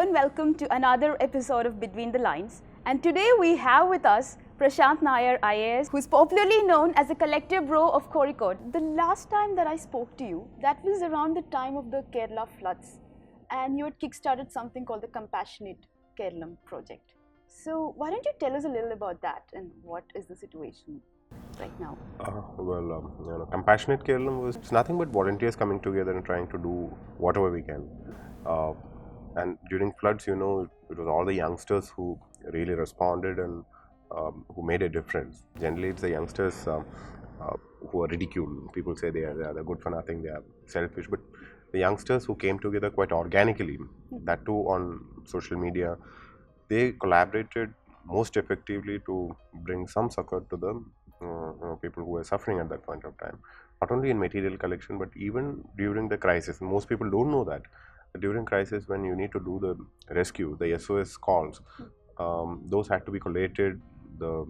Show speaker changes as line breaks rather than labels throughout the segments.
and welcome to another episode of Between the Lines. And today we have with us Prasanth Nair, IAS, who is popularly known as the collector bro of Kozhikode. The last time that I spoke to you, that was around the time of the Kerala floods, and you had kickstarted something called the Compassionate Kerala project. So why don't you tell us a little about that and what is the situation right now?
Compassionate Kerala was nothing but volunteers coming together and trying to do whatever we can. And during floods, it was all the youngsters who really responded and who made a difference. Generally, it's the youngsters who are ridiculed. People say they're good for nothing, they are selfish. But the youngsters who came together quite organically, that too on social media, they collaborated most effectively to bring some succor to the people who were suffering at that point of time. Not only in material collection, but even during the crisis. Most people don't know that. During crisis, when you need to do the rescue, the SOS calls, those had to be collated. The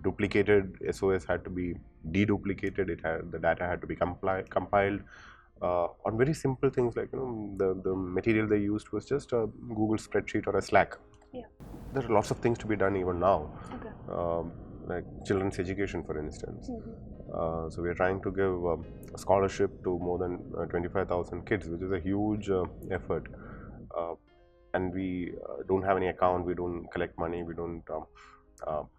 duplicated SOS had to be deduplicated. The data had to be compiled on very simple things like the material they used was just a Google spreadsheet or a Slack.
Yeah.
There are lots of things to be done even now,
Okay.
like children's education, for instance. So we are trying to give a scholarship to more than 25,000 kids, which is a huge effort. And we don't have any account, we don't collect money, we don't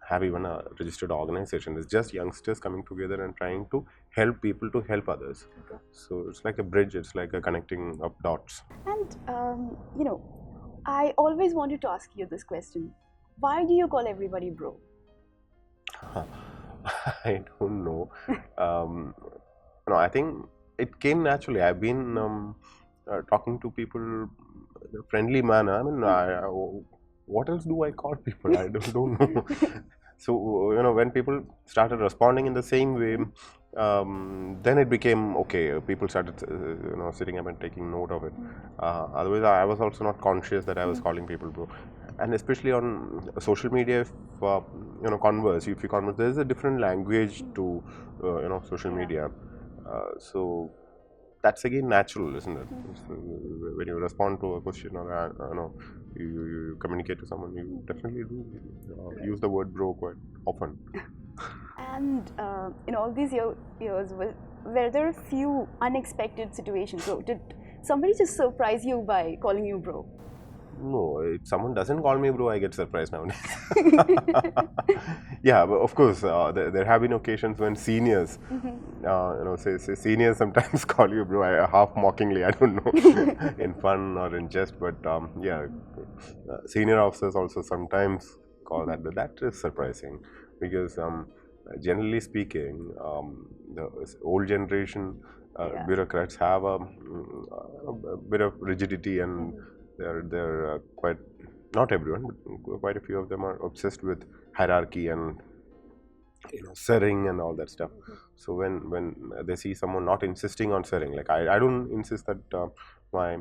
have even a registered organization. It's just youngsters coming together and trying to help people to help others.
Okay.
So it's like a bridge, it's like a connecting of dots.
And, I always wanted to ask you this question. Why do you call everybody bro?
I don't know. I think it came naturally. I've been talking to people in a friendly manner. I mean, what else do I call people? I don't know. So, when people started responding in the same way, then it became okay. People started, sitting up and taking note of it. Otherwise, I was also not conscious that I was calling people bro. And especially on social media, if you converse, there is a different language to social media. So that's again natural, isn't it? So when you respond to a question or you communicate to someone, you definitely do use the word bro quite often.
And in all these years, were there a few unexpected situations? So did somebody just surprise you by calling you bro?
No, if someone doesn't call me bro, I get surprised nowadays. Yeah, but of course, there have been occasions when seniors, say seniors sometimes call you bro, half mockingly, I don't know, in fun or in jest, but senior officers also sometimes call that, but that is surprising because generally speaking, the old generation bureaucrats have a bit of rigidity and they're quite, not everyone, but quite a few of them are obsessed with hierarchy and sirring and all that stuff. So when they see someone not insisting on sirring, like I don't insist that my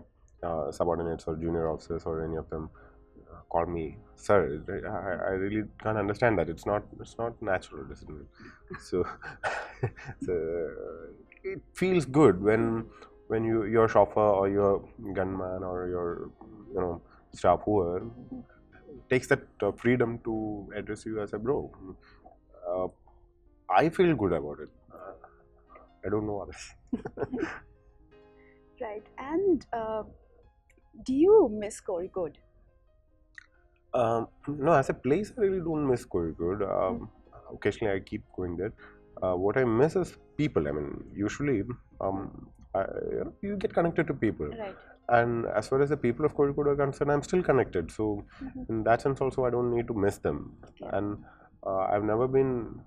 subordinates or junior officers or any of them call me sir. I really can't understand that. It's not natural, isn't it? So, it feels good when your chauffeur or your gunman or your staff whoever takes that freedom to address you as a bro. I feel good about it. I don't know others.
Right. And do you miss Kozhikode?
No, as a place, I really don't miss Kozhikode. Occasionally, I keep going there. What I miss is people. I mean, usually, you get connected to people.
Right.
And as far as the people of Kozhikode are concerned, I'm still connected. So, in that sense, also, I don't need to miss them.
Yeah.
And I've never been,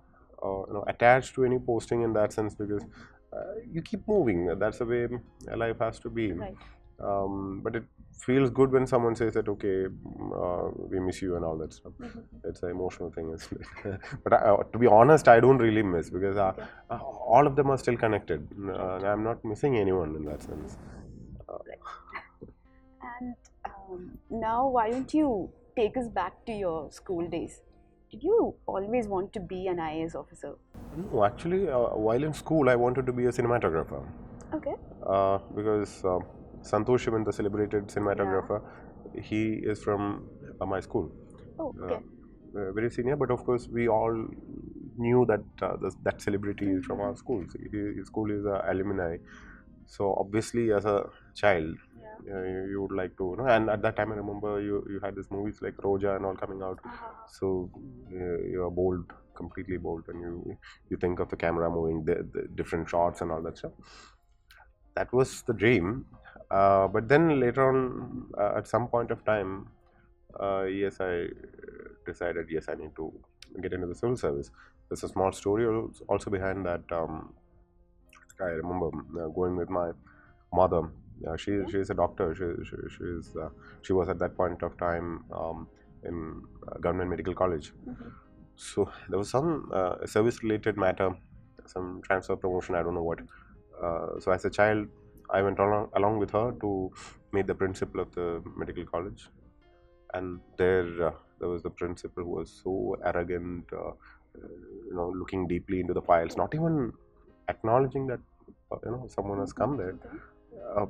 attached to any posting in that sense because you keep moving. That's the way life has to be.
Right.
But it feels good when someone says that, okay, we miss you and all that stuff. It's an emotional thing, isn't it? But to be honest, I don't really miss because all of them are still connected. I'm not missing anyone in that sense.
And now, why don't you take us back to your school days? Did you always want to be an IAS officer?
No, actually, while in school, I wanted to be a cinematographer.
Okay.
Because Santosh Shivan, the celebrated cinematographer, He is from my school.
Oh,
Uh,
okay.
very senior, but of course we all knew that that celebrity is from our school. So his school is alumni. So obviously, as a child, you would like to, you know. And at that time, I remember you had these movies like Roja and all coming out. So you are bold, completely bold, and you think of the camera moving, the different shots and all that stuff. That was the dream. But then later on, at some point of time, yes, I decided, yes, I need to get into the civil service. There's a small story also behind that. I remember going with my mother. She is a doctor. She was at that point of time in government medical college. So there was some service related matter, some transfer promotion. I don't know what. So as a child, I went along with her to meet the principal of the medical college, and there was the principal who was so arrogant, looking deeply into the files, not even acknowledging that someone has come there. uh,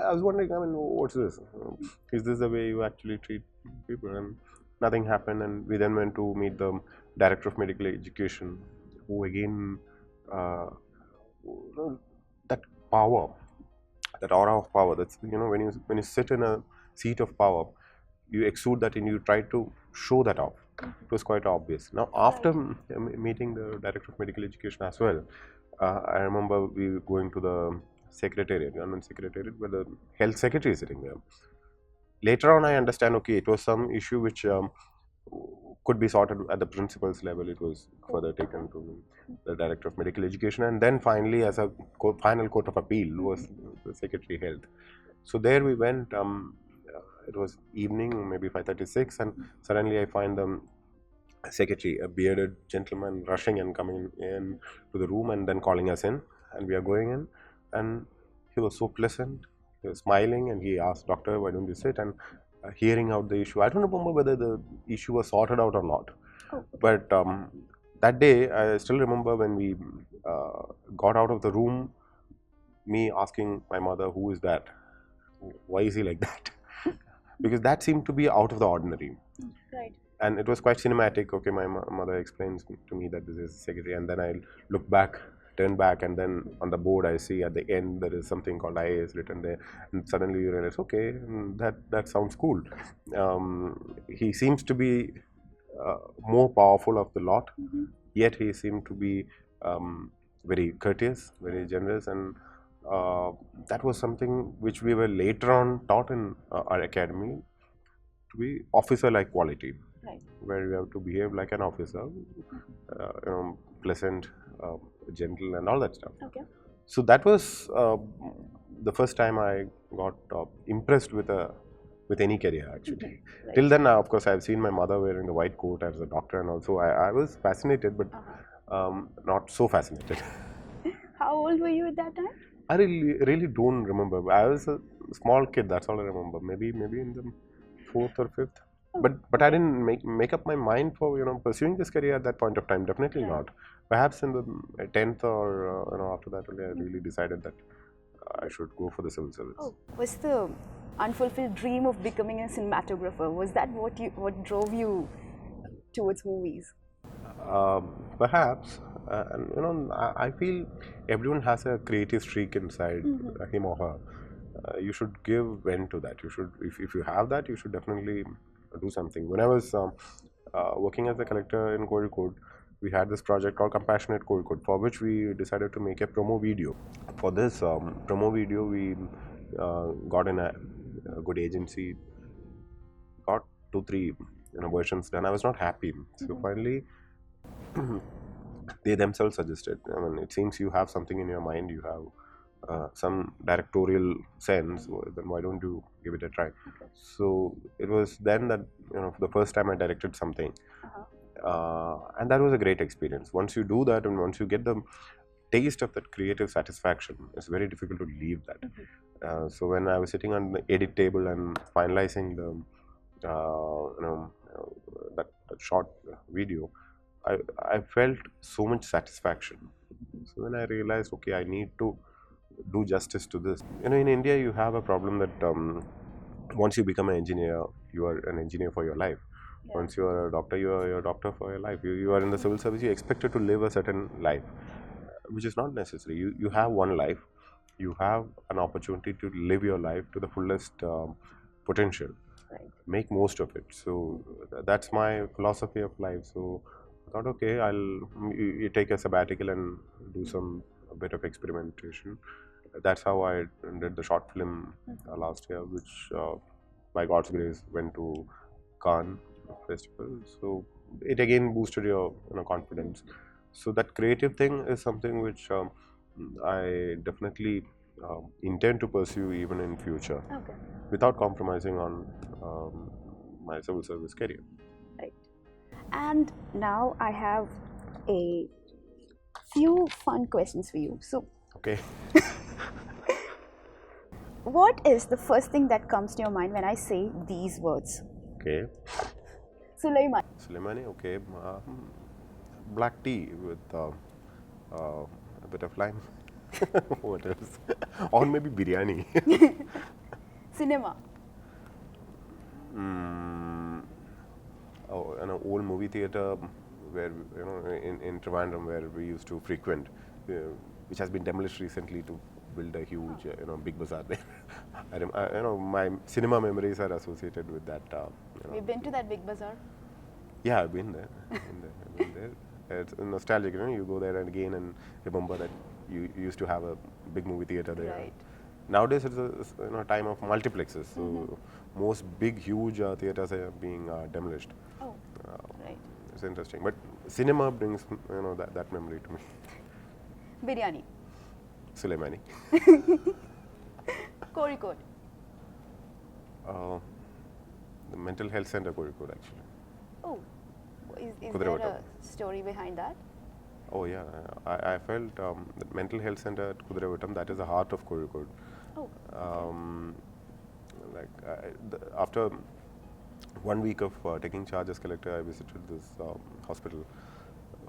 I was wondering, I mean, what's this? Is this the way you actually treat people? And nothing happened, and we then went to meet the director of medical education, who again, uh, that power, that aura of power. That's, when you sit in a seat of power, you exude that and you try to show that off. It was quite obvious. Now, after meeting the director of medical education as well, I remember we were going to the secretariat, government secretariat, where the health secretary is sitting there. Later on, I understand, okay, it was some issue which could be sorted at the principal's level. It was further taken to the director of medical education, and then finally, as a final court of appeal, was the secretary health. So there we went. It was evening, maybe 5:36, and suddenly I find the secretary, a bearded gentleman, rushing and coming in to the room and then calling us in, and we are going in, and he was so pleasant. He was smiling, and he asked, "Doctor, why don't you sit?" And hearing out the issue. I don't remember whether the issue was sorted out or not, but that day I still remember when we uh, got out of the room, me asking my mother, "Who is that? Why is he like that?" Because that seemed to be out of the ordinary.
Right.
And it was quite cinematic. Okay, my mother explains to me that this is the secretary, and then I look back, turn back, and then on the board I see at the end there is something called IAS written there, and suddenly you realize, okay, that sounds cool. He seems to be more powerful of the lot, yet he seemed to be very courteous, very generous, and that was something which we were later on taught in our academy, to be officer-like quality,
Right.
where you have to behave like an officer, pleasant, gentle, and all that stuff.
Okay.
So that was the first time I got impressed with any career, actually.
Right.
Till then, of course, I've seen my mother wearing the white coat as a doctor, and also I was fascinated, but not so fascinated.
How old were you at that time?
I really don't remember. I was a small kid. That's all I remember. Maybe in the fourth or fifth. But I didn't make up my mind for pursuing this career at that point of time. Definitely not. Perhaps in the 10th or after that only I really decided that I should go for the civil service.
Oh, was the unfulfilled dream of becoming a cinematographer, was that what drove you towards movies?
Perhaps, and I feel everyone has a creative streak inside him or her. You should give vent to that. You should, if you have that, you should definitely do something. When I was working as a collector in Kozhikode, we had this project called Compassionate Kozhikode, for which we decided to make a promo video. For this promo video, we got in a good agency, got 2-3 versions done. I was not happy, so finally they themselves suggested, I mean, it seems you have something in your mind, you have some directorial sense, then why don't you give it a try? So it was then that for the first time I directed something, and that was a great experience. Once you do that and once you get the taste of that creative satisfaction, it's very difficult to leave that. So when I was sitting on the edit table and finalizing the that short video, I felt so much satisfaction. So when I realized, okay, I need to do justice to this. In India, you have a problem that once you become an engineer, you are an engineer for your life.
Yeah.
Once you are a doctor, you are a doctor for your life. You are in the civil service, you are expected to live a certain life, which is not necessary. You have one life, you have an opportunity to live your life to the fullest potential.
Right.
Make most of it. So that's my philosophy of life. So I thought, okay, you take a sabbatical and do some a bit of experimentation. That's how I did the short film last year, which by God's grace went to Cannes festival. So it again boosted your confidence. So that creative thing is something which I definitely intend to pursue even in future,
Okay.
without compromising on my civil service career.
Right. And now I have a few fun questions for you. So,
Okay.
what is the first thing that comes to your mind when I say these words?
Okay.
Sulaiman.
Soleimani. Okay. Black tea with a bit of lime. What else? Or maybe biryani.
Cinema.
Oh, an old movie theater where in Trivandrum where we used to frequent, which has been demolished recently to build a huge big bazaar there. My cinema memories are associated with that.
We've been to that big bazaar.
Yeah, I've been there. I've been there. It's nostalgic. You go there and again and remember that you used to have a big movie theater there.
Right.
Nowadays, it's a time of multiplexes. So most big, huge theaters are being demolished.
Oh, right.
It's interesting. But cinema brings that memory to me.
Biryani.
Soleimani.
Kozhikode.
The mental health center Kozhikode actually.
Oh, is there
Kudirevattam.
a story behind that?
Oh yeah, I felt the mental health center at Kudirevattam, that is the heart of Kozhikode.
Oh,
After 1 week of taking charge as collector, I visited this hospital,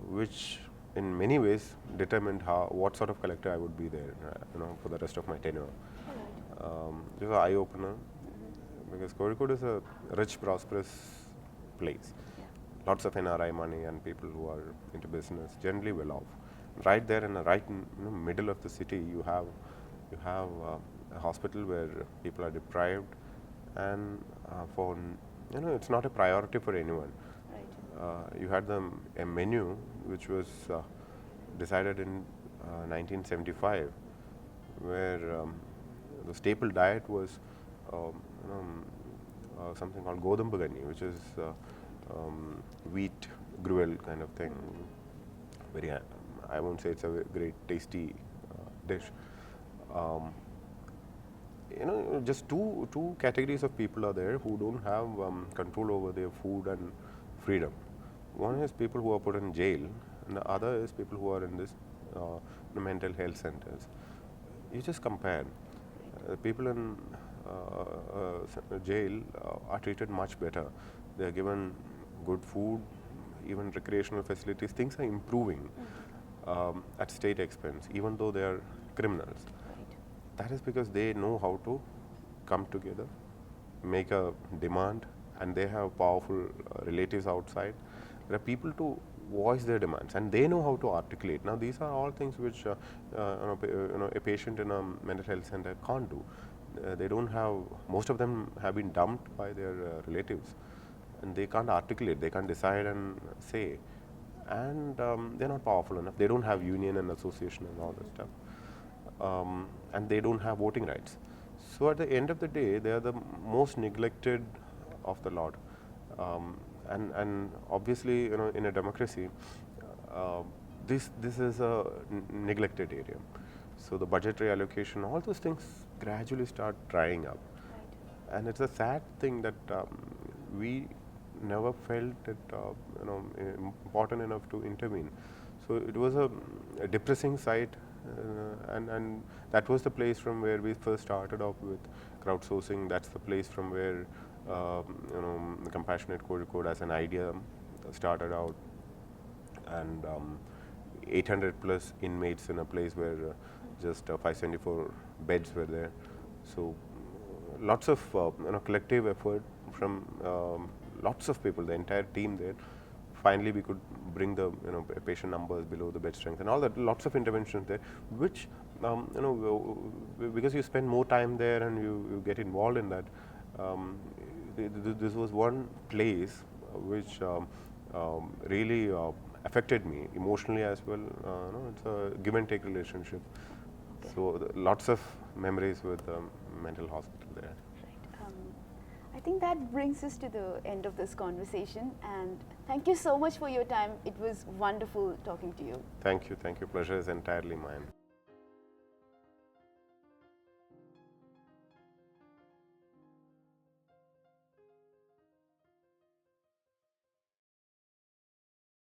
which in many ways determined what sort of collector I would be there, for the rest of my tenure. It was an eye opener because Kozhikode is a rich, prosperous place. Lots of NRI money and people who are into business, generally well off. Right there in the middle of the city, you have a hospital where people are deprived, and it's not a priority for anyone.
right.
You had a menu which was decided in 1975, where the staple diet was something called Godam Bagani, which is wheat gruel kind of thing. Very, I won't say it's a great tasty dish. Just two categories of people are there who don't have control over their food and freedom. One is people who are put in jail, and the other is people who are in this mental health centers. You just compare. People in jail are treated much better. They are given good food, even recreational facilities. Things are improving at state expense, even though they are criminals. That is because they know how to come together, make a demand, and they have powerful relatives outside. There are people to voice their demands, and they know how to articulate. Now, these are all things which a patient in a mental health center can't do. They don't have. Most of them have been dumped by their relatives, and they can't articulate. They can't decide and say, and they're not powerful enough. They don't have union and association and all that stuff. And they don't have voting rights. So at the end of the day, they are the most neglected of the lot. And obviously, in a democracy, this is a neglected area. So the budgetary allocation, all those things gradually start drying up. And it's a sad thing that we never felt it important enough to intervene. So it was a depressing sight, and that was the place from where we first started off with crowdsourcing. That's the place from where the Compassionate Kozhikode as an idea started out, and 800 plus inmates in a place where just 574 beds were there. So lots of collective effort from lots of people, the entire team there. Finally, we could bring the patient numbers below the bed strength and all that. Lots of interventions there, which because you spend more time there and you get involved in that. This was one place which really affected me emotionally as well. It's a give and take relationship.
Okay.
So lots of memories with mental hospital there.
I think that brings us to the end of this conversation, and thank you so much for your time. It was wonderful talking to you.
Thank you. Pleasure is entirely mine.